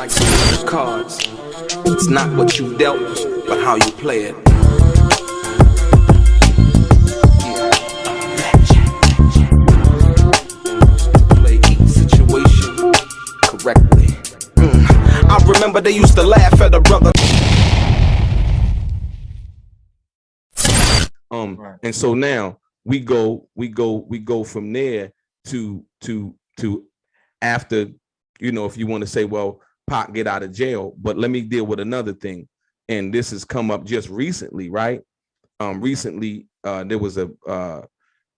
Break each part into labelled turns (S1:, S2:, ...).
S1: like cards. It's not what you dealt, but how you play it. To play each situation correctly. I remember they used to laugh at a brother. And so now we go from there to after, you know, if you want to say, well, Pac get out of jail, but let me deal with another thing. And this has come up just recently, right? Recently, there was a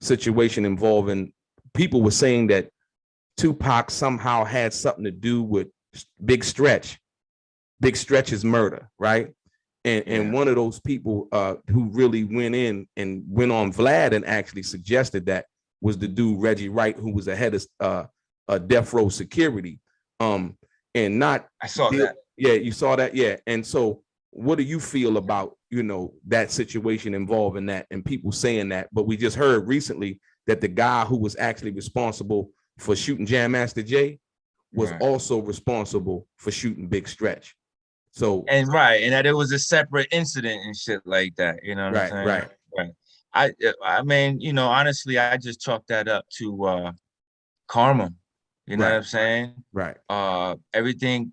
S1: situation involving, people were saying that Tupac somehow had something to do with Big Stretch's murder, right? And one of those people who really went in and went on Vlad and actually suggested that was the dude Reggie Wright, who was the head of death row security. And not,
S2: I saw that.
S1: Yeah, you saw that. Yeah. And so what do you feel about, you know, that situation involving that and people saying that? But we just heard recently that the guy who was actually responsible for shooting Jam Master Jay was also responsible for shooting Big Stretch. So
S2: and that it was a separate incident and shit like that, you know what I'm saying? Right. I mean, you know, honestly, I just chalk that up to karma. You know what I'm saying?
S1: Right.
S2: Everything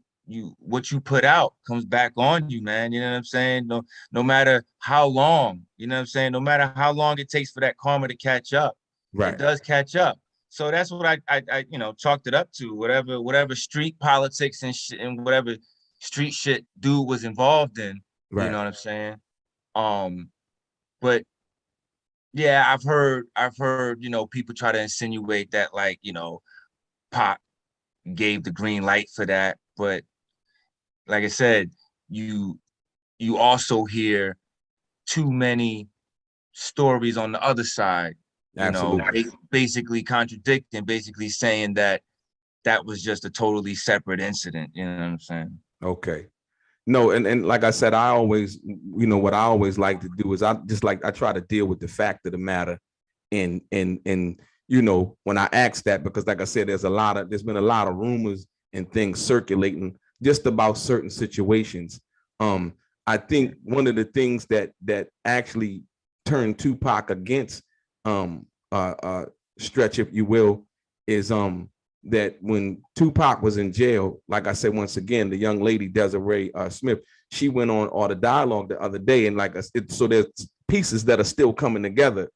S2: what you put out comes back on you, man. You know what I'm saying? No matter how long, you know what I'm saying? No matter how long it takes for that karma to catch up, it does catch up. So that's what I you know, chalked it up to. Whatever street politics and whatever street shit dude was involved in. You know what I'm saying? But yeah, I've heard, you know, people try to insinuate that, like, you know, Pac gave the green light for that. But like I said, you also hear too many stories on the other side, you know, basically contradicting, basically saying that was just a totally separate incident. You know what I'm saying?
S1: Okay. No, and like I said, I always, you know, what I always like to do is I try to deal with the fact of the matter. And you know, when I ask that, because like I said, there's been a lot of rumors and things circulating just about certain situations. I think one of the things that actually turned Tupac against Stretch, if you will, is that when Tupac was in jail, like I said, once again, the young lady DELRAY Smith, she went on All the Dialogue the other day, and so there's pieces that are still coming together.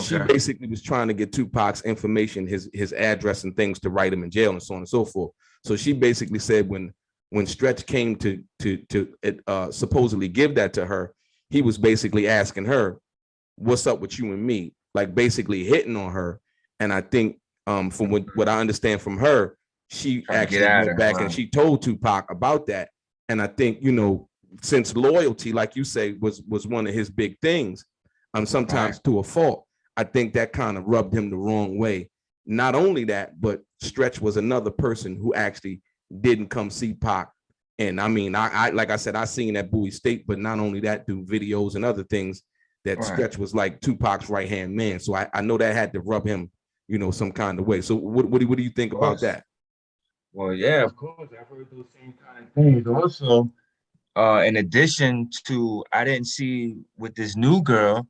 S1: She basically was trying to get Tupac's information, his address and things to write him in jail and so on and so forth. So she basically said when Stretch came to supposedly give that to her, he was basically asking her, "What's up with you and me?" Like basically hitting on her. And I think from what I understand from her, she actually went back and she told Tupac about that. And I think, you know, since loyalty, like you say, was one of his big things, sometimes to a fault, I think that kind of rubbed him the wrong way. Not only that, but Stretch was another person who actually didn't come see Pac. And I mean, I like I said, I seen that Bowie State, but not only that, do videos and other things that Stretch was like Tupac's right-hand man. So I know that had to rub him, you know, some kind of way. So what do you think about that?
S2: Well, yeah, of course. I've heard those same kind of things. Also, in addition to, I didn't see with this new girl,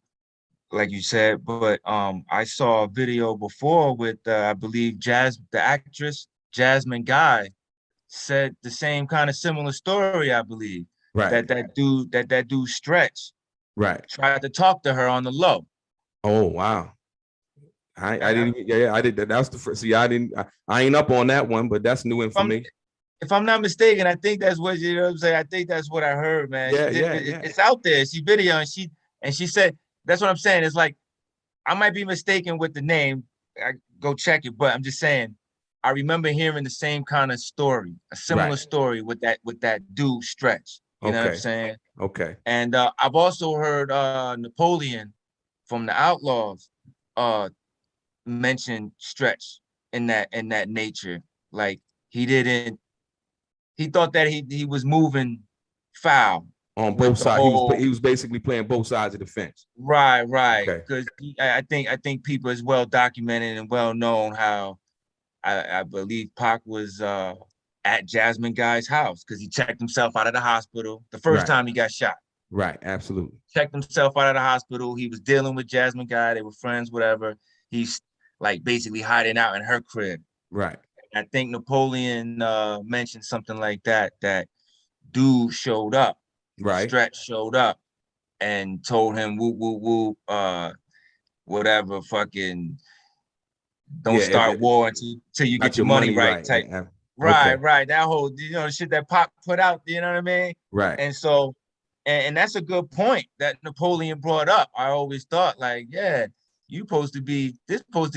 S2: like you said, but I saw a video before with I believe the actress Jasmine Guy said the same kind of similar story, I believe. That dude Stretch tried to talk to her on the low.
S1: Oh wow. I didn't. Yeah, I did. That's the first. See, I ain't up on that one, but that's new information.
S2: If I'm not mistaken, I think that's what, you know what I'm saying. I think that's what I heard, man. It's out there. She video and she said, that's what I'm saying. It's like, I might be mistaken with the name. I go check it, but I'm just saying, I remember hearing the same kind of story, a similar story with that dude Stretch. You know what I'm saying?
S1: Okay.
S2: And I've also heard Napoleon from the Outlaws mention Stretch in that nature. Like he thought that he was moving foul
S1: on both sides. He was basically playing both sides of the fence.
S2: Right. Because I think people is well documented and well known how I believe Pac was at Jasmine Guy's house because he checked himself out of the hospital the first time he got shot.
S1: Right, absolutely.
S2: Checked himself out of the hospital. He was dealing with Jasmine Guy. They were friends, whatever. He's like basically hiding out in her crib.
S1: Right.
S2: I think Napoleon mentioned something like that, that dude showed up.
S1: Right.
S2: Stretch showed up and told him, woo, woo, woo, whatever, fucking don't start war until you get your money right type. Right, okay. Right. That whole, shit that Pop put out, you know what I mean?
S1: Right.
S2: And so, and that's a good point that Napoleon brought up. I always thought like, yeah, this supposed to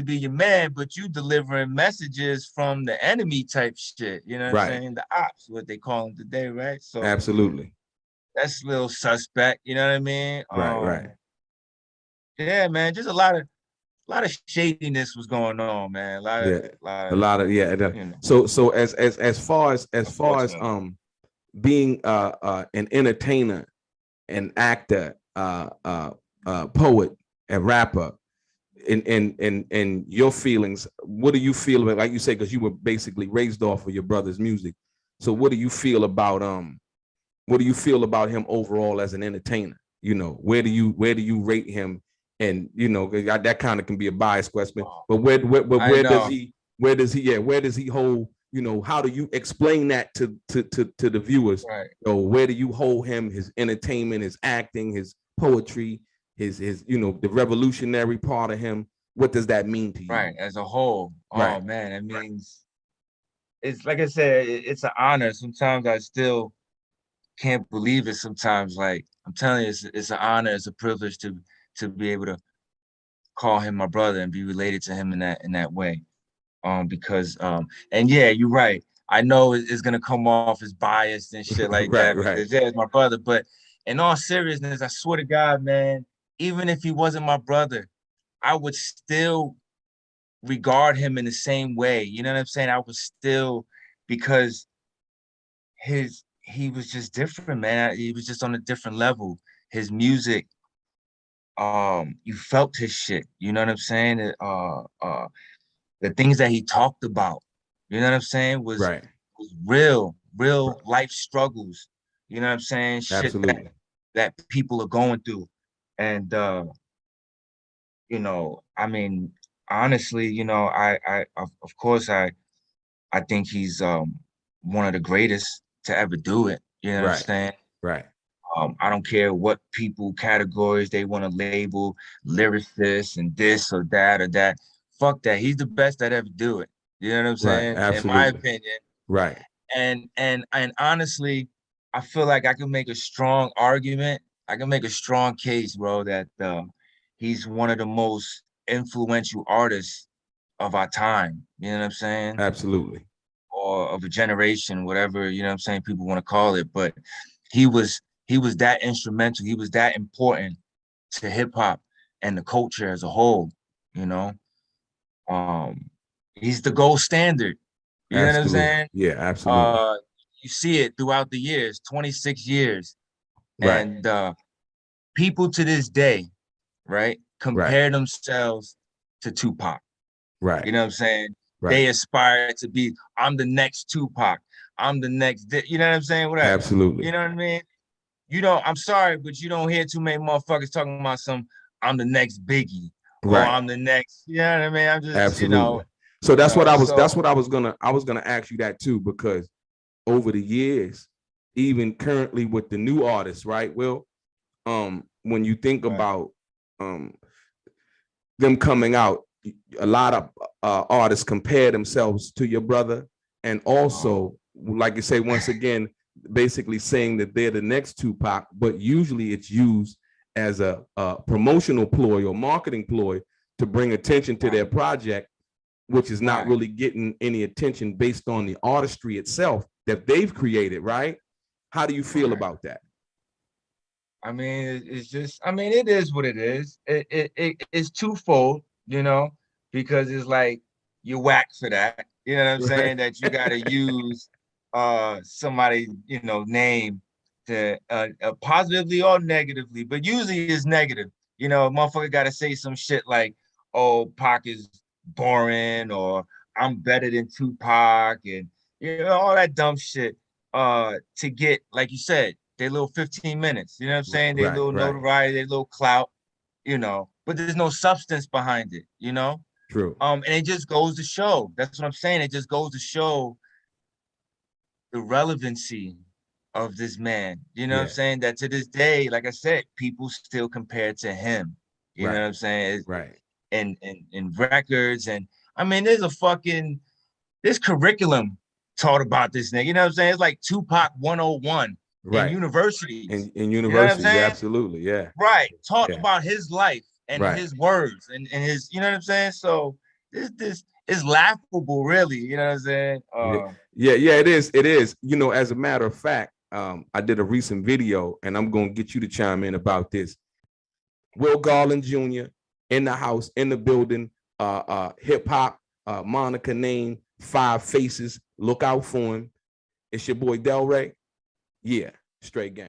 S2: be your man, but you delivering messages from the enemy type shit. You know what I'm saying? The ops, what they call them today, right? So
S1: absolutely.
S2: That's a little suspect, you know what I mean?
S1: Right.
S2: Yeah, man, just a lot of shadiness was going on, man. A lot of
S1: So as far as being an entertainer, an actor, poet, and rapper, and your feelings, what do you feel about, like you say, because you were basically raised off of your brother's music. So what do you feel about him overall as an entertainer? Where do you rate him? And that kind of can be a biased question, but where does he hold? How do you explain that to the viewers?
S2: Right.
S1: Where do you hold him? His entertainment, his acting, his poetry, his the revolutionary part of him. What does that mean to you?
S2: Right, as a whole. Right. Oh man, it means, it's like I said, it's an honor. Sometimes I still can't believe it. Sometimes, like I'm telling you, it's an honor, it's a privilege to be able to call him my brother and be related to him in that way. Because and yeah, you're right. I know it's gonna come off as biased and shit like that because it's my brother. But in all seriousness, I swear to God, man, even if he wasn't my brother, I would still regard him in the same way. You know what I'm saying? I would still, because he was just different, man. He was just on a different level. His music, you felt his shit. You know what I'm saying? The things that he talked about, you know what I'm saying, was real life struggles. You know what I'm saying?
S1: Absolutely.
S2: Shit that people are going through. And I mean, honestly, I of course I think he's one of the greatest to ever do it. You know what I'm saying?
S1: Right.
S2: I don't care what people categories they want to label lyricists and this or that. Fuck that. He's the best that ever do it. You know what I'm saying? In my opinion.
S1: Right.
S2: And honestly, I feel like I can make a strong argument. I can make a strong case, bro, that he's one of the most influential artists of our time. You know what I'm saying?
S1: Absolutely.
S2: Or of a generation, whatever, you know what I'm saying, people want to call it. But he was that instrumental. He was that important to hip hop and the culture as a whole, He's the gold standard. You know what I'm saying?
S1: Yeah, absolutely.
S2: You see it throughout the years, 26 years. Right. And people to this day, right, compare themselves to Tupac.
S1: Right.
S2: You know what I'm saying? Right. They aspire to be, I'm the next Tupac. I'm the next, you know what I'm saying? Whatever.
S1: Absolutely.
S2: You know what I mean? I'm sorry, but you don't hear too many motherfuckers talking about I'm the next Biggie. Right. Or I'm the next, you know what I mean? I'm just,
S1: absolutely. So that's what I was gonna ask you that too, because over the years, even currently with the new artists, right? Will, when you think about them coming out, a lot of artists compare themselves to your brother, and also, like you say, once again, basically saying that they're the next Tupac, but usually it's used as a promotional ploy or marketing ploy to bring attention to their project, which is not really getting any attention based on the artistry itself that they've created, right? How do you feel about that?
S2: I mean, it's just, it is what it is. It's twofold, because it's like you whack for that. You know what I'm saying? That you got to use somebody, name to positively or negatively, but usually it's negative. Motherfucker got to say some shit like, "Oh, Pac is boring," or "I'm better than Tupac," and you know, all that dumb shit, to get, like you said, their little 15 minutes, you know what I'm saying? Their
S1: Right,
S2: little
S1: right.
S2: notoriety, their little clout, you know, but there's no substance behind it, you know?
S1: True.
S2: And it just goes to show, that's what I'm saying. It just goes to show the relevancy of this man. You know what I'm
S1: Yeah.
S2: saying? That to this day, like I said, people still compare to him. You know
S1: Right.
S2: what I'm saying?
S1: Right.
S2: In records, and I mean, this curriculum taught about this nigga. You know what I'm saying? It's like Tupac 101 in
S1: Right.
S2: universities.
S1: In
S2: You know what I'm
S1: universities,
S2: saying?
S1: absolutely. Yeah.
S2: Right. Taught
S1: Yeah.
S2: about his life and
S1: Right.
S2: his words and his, you know what I'm saying? So this is laughable, really. You know what I'm saying?
S1: Yeah. Yeah. Yeah. It is. It is. You know, as a matter of fact, I did a recent video, and I'm gonna get you to chime in about this. Will Garland Jr. in the house, in the building, hip hop, Monica name, 5 Faces. Look out for him. It's your boy DELRAY. Yeah, straight gang.